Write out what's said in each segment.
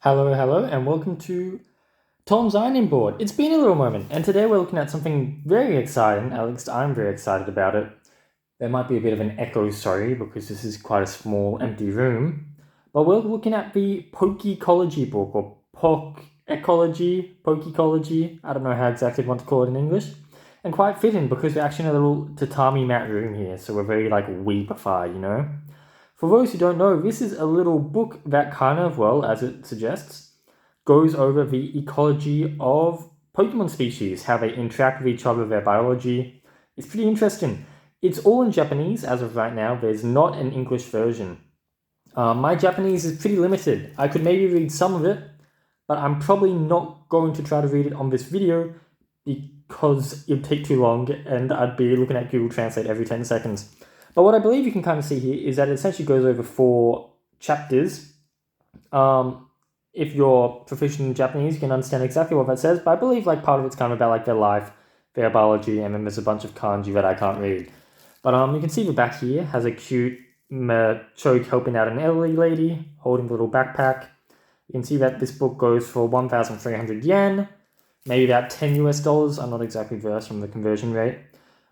Hello, and welcome to Tom's Ironing Board. It's been a little moment, and today we're looking at something very exciting. At least I'm very excited about it. There might be a bit of an echo, sorry, because this is quite a small, empty room. But we're looking at the Pokécology Book, or Pokécology. I don't know how exactly you want to call it in English. And quite fitting, because we're actually in a little tatami mat room here, so we're very, weepified, you know? For those who don't know, this is a little book that kind of, well, as it suggests, goes over the ecology of Pokemon species, how they interact with each other, their biology. It's pretty interesting. It's all in Japanese as of right now. There's not an English version. My Japanese is pretty limited. I could maybe read some of it, but I'm probably not going to try to read it on this video because it'd take too long and I'd be looking at Google Translate every 10 seconds. But what I believe you can kind of see here is that it essentially goes over 4 chapters. If you're proficient in Japanese, you can understand exactly what that says, but I believe part of it's kind of about their life, their biology, and then there's a bunch of kanji that I can't read. But you can see the back here has a cute Choke helping out an elderly lady, holding a little backpack. You can see that this book goes for 1,300 yen, maybe about $10 US. I'm not exactly versed from the conversion rate.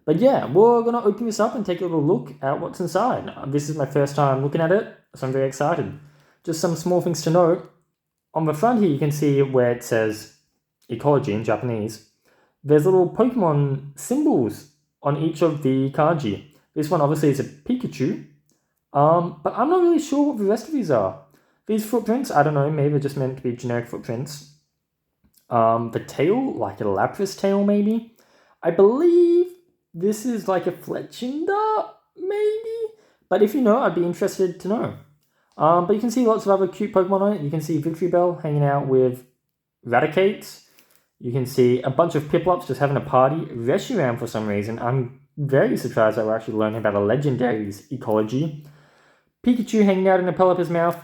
But yeah, we're going to open this up and take a little look at what's inside. This is my first time looking at it, so I'm very excited. Just some small things to note. On the front here, you can see where it says ecology in Japanese. There's little Pokemon symbols on each of the kanji. This one obviously is a Pikachu, but I'm not really sure what the rest of these are. These footprints, I don't know, maybe they're just meant to be generic footprints. The tail, like a Lapras tail maybe. I believe this is like a Fletchinder, maybe? But if you know, I'd be interested to know. But you can see lots of other cute Pokemon on it. You can see Victreebel hanging out with Raticates. You can see a bunch of Piplups just having a party. Reshiram, for some reason. I'm very surprised that we're actually learning about a legendary's ecology. Pikachu hanging out in a Pelipper's mouth.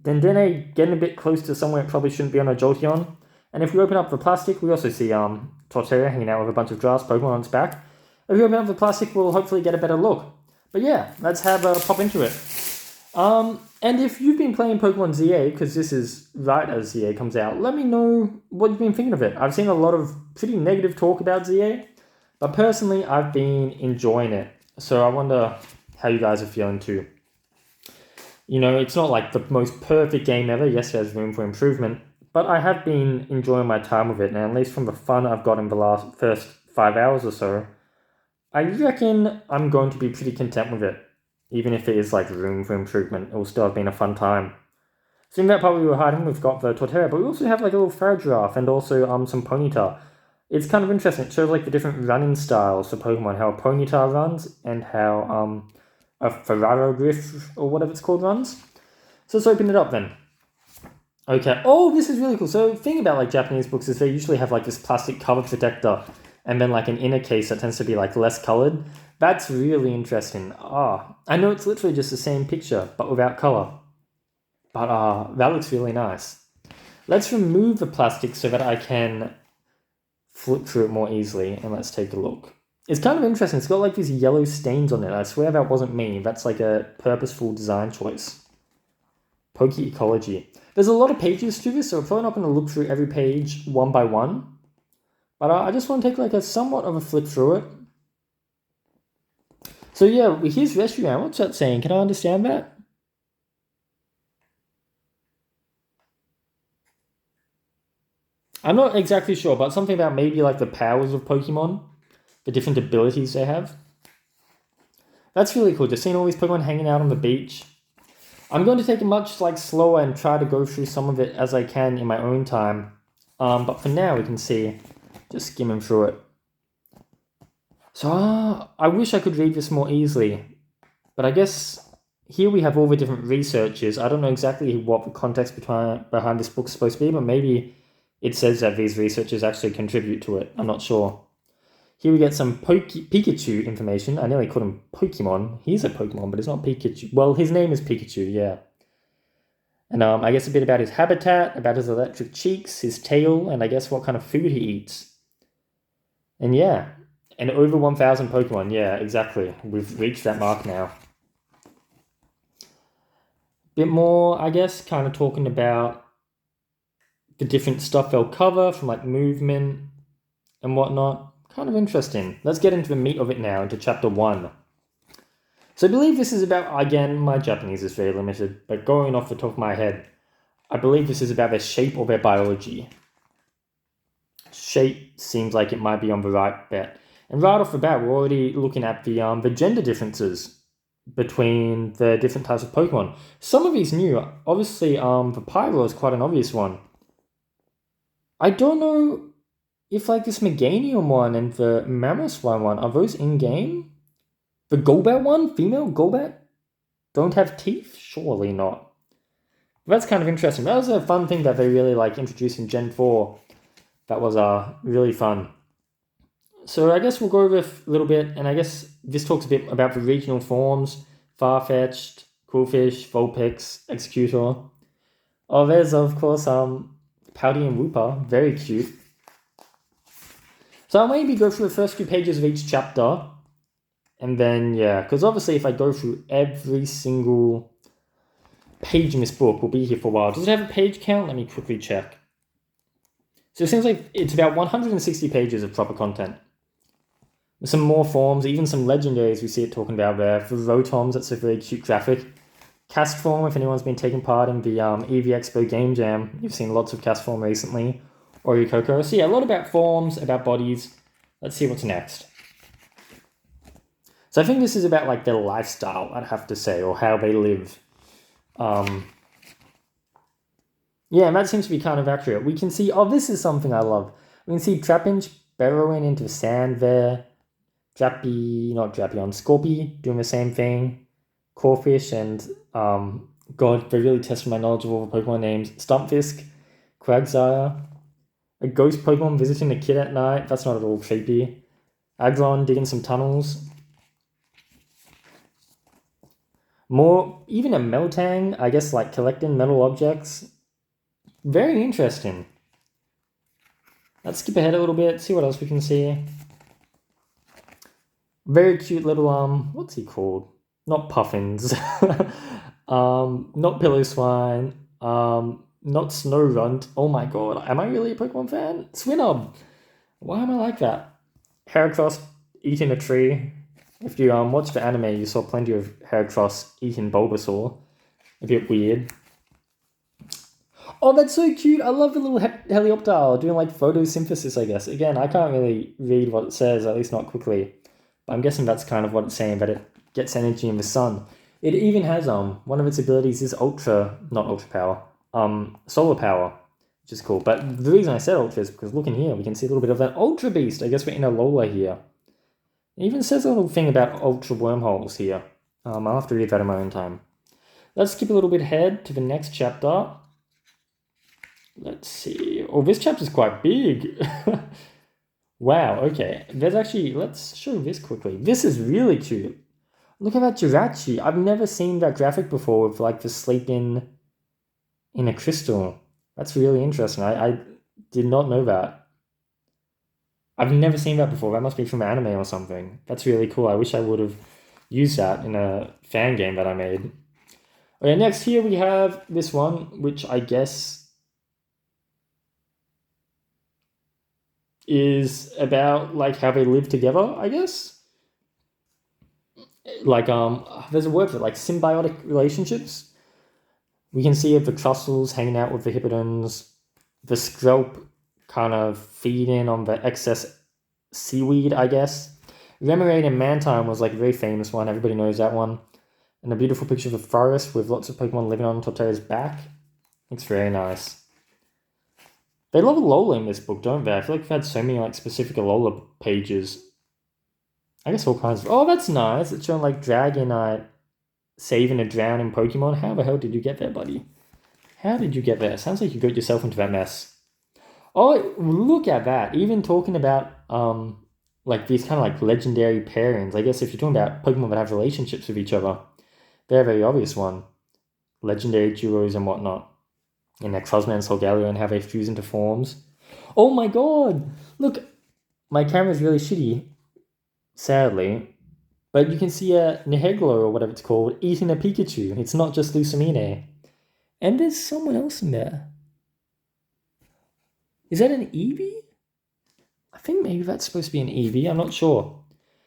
Dendene getting a bit close to somewhere it probably shouldn't be on a Jolteon. And if we open up the plastic, we also see Torterra hanging out with a bunch of grass Pokemon on its back. If we open up the plastic, we'll hopefully get a better look. But yeah, let's have a pop into it. And if you've been playing Pokemon ZA, because this is right as ZA comes out, let me know what you've been thinking of it. I've seen a lot of pretty negative talk about ZA, but personally, I've been enjoying it. So I wonder how you guys are feeling too. You know, it's not like the most perfect game ever. Yes, there's room for improvement, but I have been enjoying my time with it, and at least from the fun I've got in the first 5 hours or so, I reckon I'm going to be pretty content with it. Even if it is room for improvement, it will still have been a fun time. So in that part we were hiding, we've got the Torterra, but we also have a little Farigiraf and also some Ponyta. It's kind of interesting. It shows the different running styles for Pokemon, how a Ponyta runs and how a Ferrarogriff or whatever it's called runs. So let's open it up then. Okay. Oh, this is really cool. So the thing about Japanese books is they usually have this plastic cover protector and then an inner case that tends to be less colored. That's really interesting. I know it's literally just the same picture, but without color. But that looks really nice. Let's remove the plastic so that I can flip through it more easily, and let's take a look. It's kind of interesting. It's got these yellow stains on it. I swear that wasn't me. That's a purposeful design choice. Pokécology. There's a lot of pages to this, so we're probably not going to look through every page one by one. But I just want to take a somewhat of a flip through it. So yeah, here's Reshiram. What's that saying? Can I understand that? I'm not exactly sure, but something about maybe the powers of Pokemon, the different abilities they have. That's really cool, just seeing all these Pokemon hanging out on the beach. I'm going to take it much slower and try to go through some of it as I can in my own time. But for now, we can see, just skimming through it. So I wish I could read this more easily, but I guess here we have all the different researchers. I don't know exactly what the context behind this book is supposed to be, but maybe it says that these researchers actually contribute to it. I'm not sure. Here we get some Pikachu information. I nearly called him Pokemon. He's a Pokemon, but it's not Pikachu. Well, his name is Pikachu, yeah. And I guess a bit about his habitat, about his electric cheeks, his tail, and I guess what kind of food he eats. And yeah. And over 1,000 Pokemon, yeah, exactly. We've reached that mark now. Bit more, I guess, kind of talking about the different stuff they'll cover from like movement and whatnot. Kind of interesting. Let's get into the meat of it now, into chapter 1. So I believe this is about, again, my Japanese is very limited, but going off the top of my head, I believe this is about their shape or their biology. Shape seems like it might be on the right bet. And right off the bat, we're already looking at the gender differences between the different types of Pokemon. Some of these new, obviously, the Pyro is quite an obvious one. I don't know if like this Meganium one and the Mamoswine one, are those in-game? The Golbat one, female Golbat, don't have teeth? Surely not. But that's kind of interesting. That was a fun thing that they really like introduced in Gen 4. That was really fun. So I guess we'll go over a little bit, and I guess this talks a bit about the regional forms. Farfetch'd, Coolfish, Vulpix, Executor. Oh, there's of course Pouty and Wooper, very cute. So I'll maybe go through the first few pages of each chapter, and then, yeah, because obviously if I go through every single page in this book, we'll be here for a while. Does it have a page count? Let me quickly check. So it seems like it's about 160 pages of proper content. There's some more forms, even some legendaries we see it talking about there. For Rotoms, that's a very cute graphic. Castform, if anyone's been taking part in the EV Expo Game Jam, you've seen lots of Castform recently. Oreo. So yeah, a lot about forms, about bodies. Let's see what's next. So I think this is about like their lifestyle, I'd have to say, or how they live. Yeah, and that seems to be kind of accurate. We can see, this is something I love. We can see Trapinch burrowing into the sand there. Scorpy doing the same thing. Corfish and, God, they really tested my knowledge of all the Pokemon names. Stumpfisk, Quagsire. A ghost Pokemon visiting a kid at night. That's not at all creepy. Aggron digging some tunnels. More, even a Meltang, I guess, like collecting metal objects. Very interesting. Let's skip ahead a little bit, see what else we can see. Very cute little, what's he called? Not Puffins. Not Pillow-Swine. Not Snowrunt. Oh my god, am I really a Pokemon fan? Swinub! Why am I like that? Heracross eating a tree. If you watched the anime, you saw plenty of Heracross eating Bulbasaur. A bit weird. Oh, that's so cute! I love the little Helioptile doing like photosynthesis, I guess. Again, I can't really read what it says, at least not quickly. But I'm guessing that's kind of what it's saying, that it gets energy in the sun. It even has, one of its abilities is solar power, which is cool. But the reason I said Ultra is because look in here, we can see a little bit of that Ultra Beast. I guess we're in a Lola here. It even says a little thing about Ultra Wormholes here. I'll have to read that in my own time. Let's skip a little bit ahead to the next chapter. Let's see. Oh, this chapter's quite big. Wow, okay. There's actually, let's show this quickly. This is really cute. Look at that Jirachi. I've never seen that graphic before with like the sleeping in a crystal. That's really interesting. I did not know that. I've never seen that before. That must be from anime or something. That's really cool. I wish I would have used that in a fan game that I made. Okay, next here we have this one, which I guess is about like how they live together, I guess. Like there's a word for it, like symbiotic relationships. We can see the Trussels hanging out with the Hippodons, the Skrelp kind of feeding on the excess seaweed, I guess. Remoraid and Mantine was like a very famous one, everybody knows that one. And a beautiful picture of a forest with lots of Pokemon living on Torterra's back. Looks very nice. They love Alola in this book, don't they? I feel like we've had so many like specific Alola pages. I guess all kinds of... Oh, that's nice. It's showing like Dragonite saving a drowning Pokemon. How the hell did you get there, buddy? How did you get there? Sounds like you got yourself into that mess. Oh, look at that. Even talking about like these kind of like legendary pairings. I guess if you're talking about Pokemon that have relationships with each other, they're a very obvious one. Legendary duos and whatnot. And Necrozma and Solgaleo and how they fuse into forms. Oh my god! Look, my camera's really shitty, sadly. But you can see a Niheglo, or whatever it's called, eating a Pikachu. It's not just Lucamine. And there's someone else in there. Is that an Eevee? I think maybe that's supposed to be an Eevee. I'm not sure.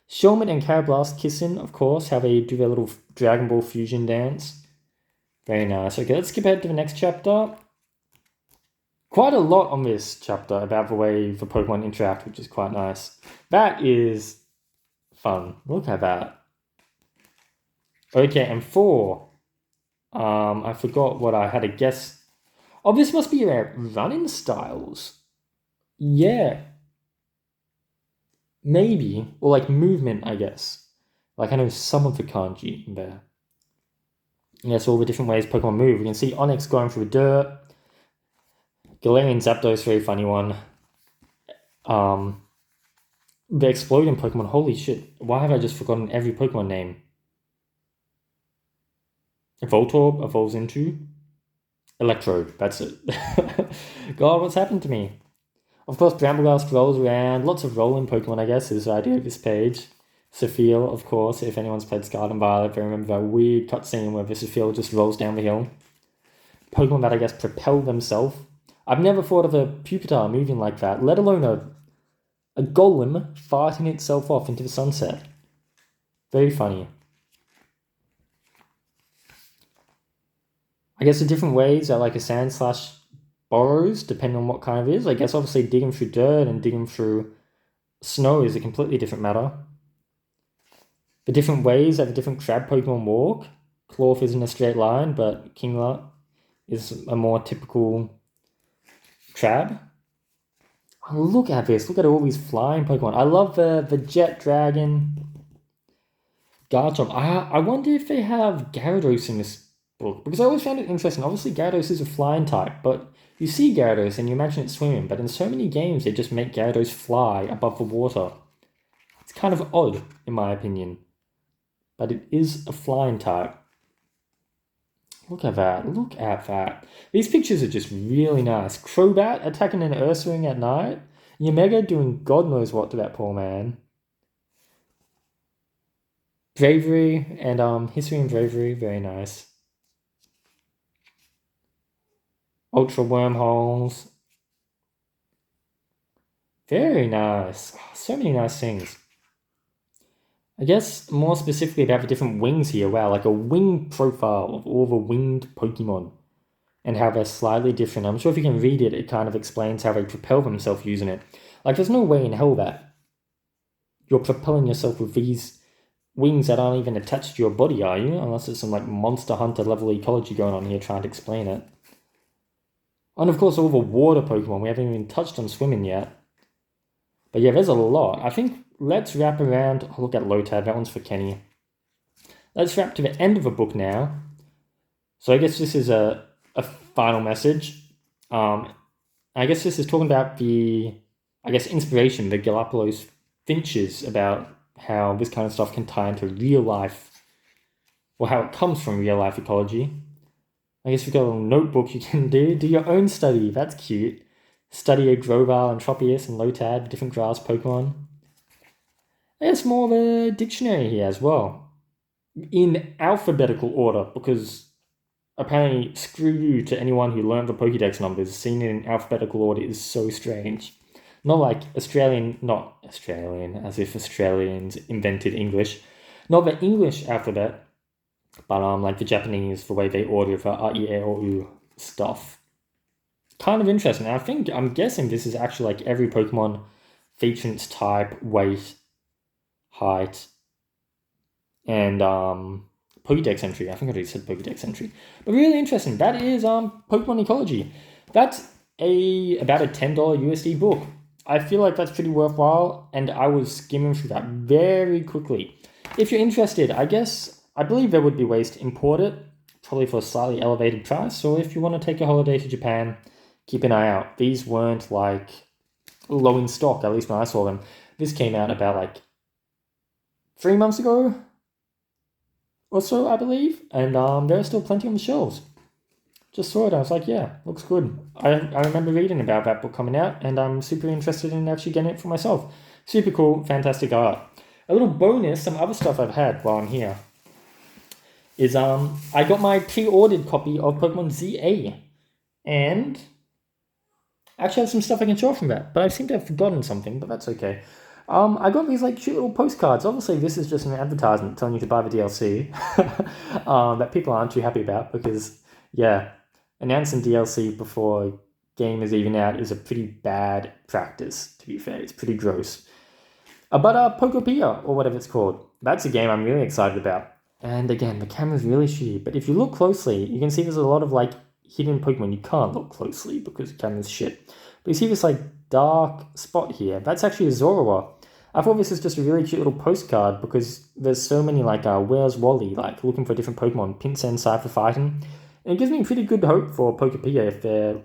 Shelmet and Carablast kissing, of course, how they do their little Dragon Ball fusion dance. Very nice. Okay, let's skip ahead to the next chapter. Quite a lot on this chapter about the way the Pokemon interact, which is quite nice. That is fun. Look at that. Okay, and 4. I forgot what I had to guess. Oh, this must be about running styles. Yeah. Maybe. Or like movement, I guess. Like I know some of the kanji in there. And that's all the different ways Pokemon move. We can see Onix going through the dirt. Galarian Zapdos, very funny one. The exploding Pokemon, holy shit. Why have I just forgotten every Pokemon name? Voltorb evolves into Electrode, that's it. God, what's happened to me? Of course, Brambleghast rolls around. Lots of rolling Pokemon, I guess, is the idea of this page. Sophia, of course, if anyone's played Scarlet and Violet, they remember that weird cutscene where the Sophia just rolls down the hill. Pokemon that, I guess, propel themselves. I've never thought of a Pupitar moving like that, let alone a golem fighting itself off into the sunset. Very funny. I guess the different ways are like a sand / burrows, depending on what kind of it is. I guess obviously digging through dirt and digging through snow is a completely different matter. The different ways that the different crab Pokemon walk. Clorf is in a straight line, but Kingler is a more typical crab. Oh, look at this. Look at all these flying Pokemon. I love the Jet Dragon. Garchomp. I wonder if they have Gyarados in this book, because I always found it interesting. Obviously, Gyarados is a flying type, but you see Gyarados and you imagine it swimming, but in so many games, they just make Gyarados fly above the water. It's kind of odd, in my opinion. But it is a flying type. Look at that. Look at that. These pictures are just really nice. Crobat attacking an Ursaring at night. Yamega doing God knows what to that poor man. Bravery and History and Bravery, very nice. Ultra Wormholes. Very nice. So many nice things. I guess more specifically about the different wings here. Wow, like a wing profile of all the winged Pokemon and how they're slightly different. I'm sure if you can read it, it kind of explains how they propel themselves using it. Like, there's no way in hell that you're propelling yourself with these wings that aren't even attached to your body, are you? Unless it's some like Monster Hunter level ecology going on here trying to explain it. And of course, all the water Pokemon. We haven't even touched on swimming yet. But yeah, there's a lot. I think let's wrap around. Oh, look at Lotad. That one's for Kenny. Let's wrap to the end of the book now. So I guess this is a final message. I guess this is talking about the, inspiration, the Galapagos Finches, about how this kind of stuff can tie into real life, or how it comes from real life ecology. I guess we've got a little notebook you can do your own study. That's cute. Study a Grovyle and Tropius and Lotad, different grass Pokemon. There's more of a dictionary here as well, in alphabetical order, because apparently screw you to anyone who learned the Pokédex numbers. Seeing it in alphabetical order is so strange. Not like not Australian, as if Australians invented English. Not the English alphabet, but like the Japanese, the way they order the A, I, E, I, O, U stuff. Kind of interesting. I'm guessing this is actually like every Pokemon featuring its type, weight, height, and Pokédex entry. I think I already said Pokédex entry. But really interesting. That is Pokemon Ecology. That's about a $10 USD book. I feel like that's pretty worthwhile, and I was skimming through that very quickly. If you're interested, I believe there would be ways to import it, probably for a slightly elevated price. So if you want to take a holiday to Japan, keep an eye out. These weren't like low in stock, at least when I saw them. This came out about like 3 months ago or so, I believe. And there are still plenty on the shelves. Just saw it, I was like, yeah, looks good. I remember reading about that book coming out, and I'm super interested in actually getting it for myself. Super cool, fantastic art. A little bonus, some other stuff I've had while I'm here, is I got my pre-ordered copy of Pokémon ZA. And Actually, I have some stuff I can show from that, but I seem to have forgotten something, but that's okay. I got these like cute little postcards. Obviously, this is just an advertisement telling you to buy the DLC that people aren't too happy about because, yeah, announcing DLC before game is even out is a pretty bad practice, to be fair. It's pretty gross. But Pokopia, or whatever it's called, that's a game I'm really excited about. And again, the camera's really shitty, but if you look closely, you can see there's a lot of like hidden Pokemon. You can't look closely because the camera's shit. But you see this like dark spot here. That's actually a Zorua. I thought this was just a really cute little postcard because there's so many like Where's Wally, like looking for different Pokemon, Pinsir, Cypher fighting. And it gives me pretty good hope for Pokopia if they're,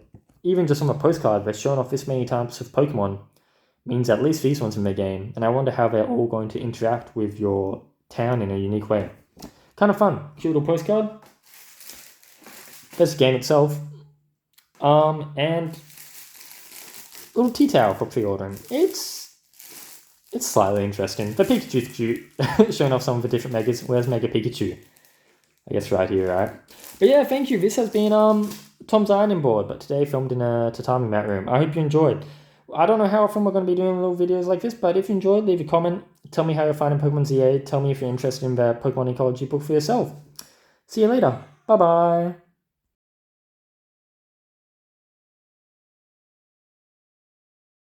even just on the postcard, they're showing off this many types of Pokemon. Means at least these ones in the game, and I wonder how they're all going to interact with your town in a unique way. Kind of fun. Cute little postcard. There's the game itself. And little tea towel for pre-ordering. It's slightly interesting. The Pikachu's cute. Showing off some of the different Megas. Where's Mega Pikachu? I guess right here, right? But yeah, thank you. This has been Tom's Ironing Board, but today filmed in a tatami mat room. I hope you enjoyed. I don't know how often we're going to be doing little videos like this, but if you enjoyed, leave a comment. Tell me how you're finding Pokemon ZA. Tell me if you're interested in the Pokemon Ecology book for yourself. See you later. Bye-bye.